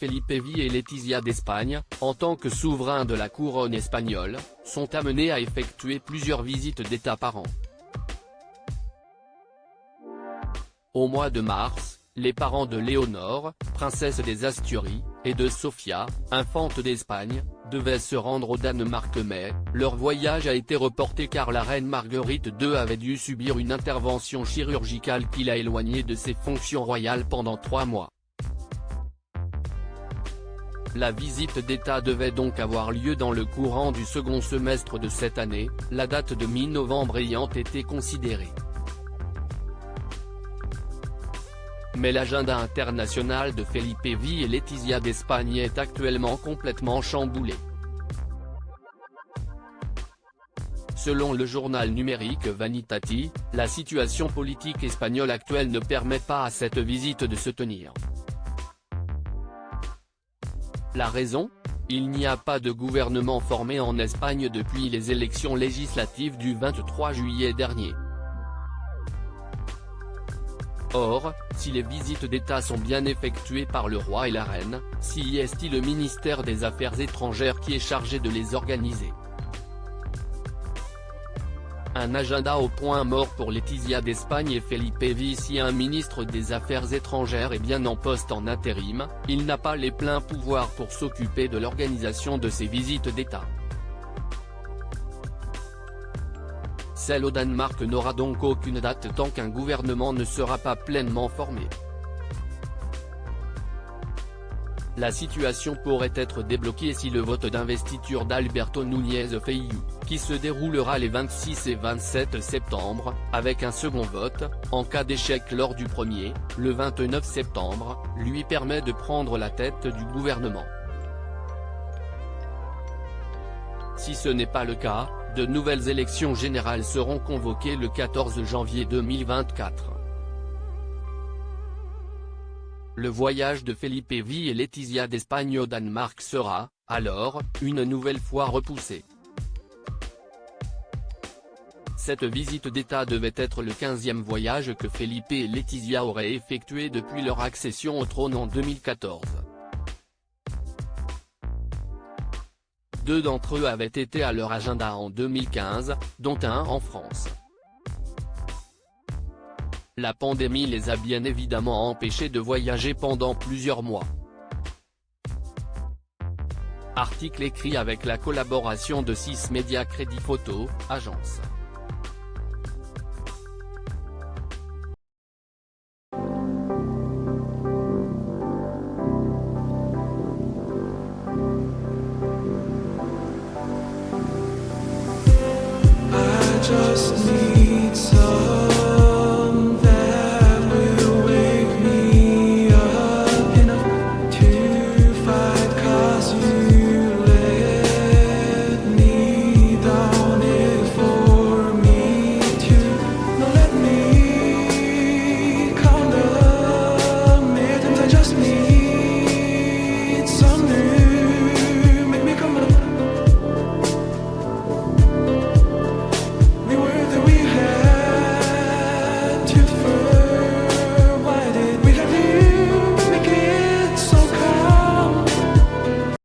Felipe V et Letizia d'Espagne, en tant que souverains de la couronne espagnole, sont amenés à effectuer plusieurs visites d'État par an. Au mois de mars, les parents de Léonore, princesse des Asturies, et de Sofia, infante d'Espagne, devaient se rendre au Danemark mais, leur voyage a été reporté car la reine Marguerite II avait dû subir une intervention chirurgicale qui l'a éloignée de ses fonctions royales pendant 3 mois. La visite d'État devait donc avoir lieu dans le courant du second semestre de cette année, la date de mi-novembre ayant été considérée. Mais l'agenda international de Felipe V et Letizia d'Espagne est actuellement complètement chamboulé. Selon le journal numérique Vanitati, la situation politique espagnole actuelle ne permet pas à cette visite de se tenir. La raison ? Il n'y a pas de gouvernement formé en Espagne depuis les élections législatives du 23 juillet dernier. Or, si les visites d'État sont bien effectuées par le roi et la reine, si est-il le ministère des Affaires étrangères qui est chargé de les organiser. Un agenda au point mort pour Letizia d'Espagne et Felipe V. Si un ministre des Affaires étrangères est bien en poste en intérim, il n'a pas les pleins pouvoirs pour s'occuper de l'organisation de ces visites d'État. Celle au Danemark n'aura donc aucune date tant qu'un gouvernement ne sera pas pleinement formé. La situation pourrait être débloquée si le vote d'investiture d'Alberto Núñez Feijó, qui se déroulera les 26 et 27 septembre, avec un second vote, en cas d'échec lors du premier, le 29 septembre, lui permet de prendre la tête du gouvernement. Si ce n'est pas le cas, de nouvelles élections générales seront convoquées le 14 janvier 2024. Le voyage de Felipe V et Letizia d'Espagne au Danemark sera, alors, une nouvelle fois repoussé. Cette visite d'État devait être le 15e voyage que Felipe et Letizia auraient effectué depuis leur accession au trône en 2014. 2 d'entre eux avaient été à leur agenda en 2015, dont un en France. La pandémie les a bien évidemment empêchés de voyager pendant plusieurs mois. Article écrit avec la collaboration de 6 médias Crédit Photo, agence. Just need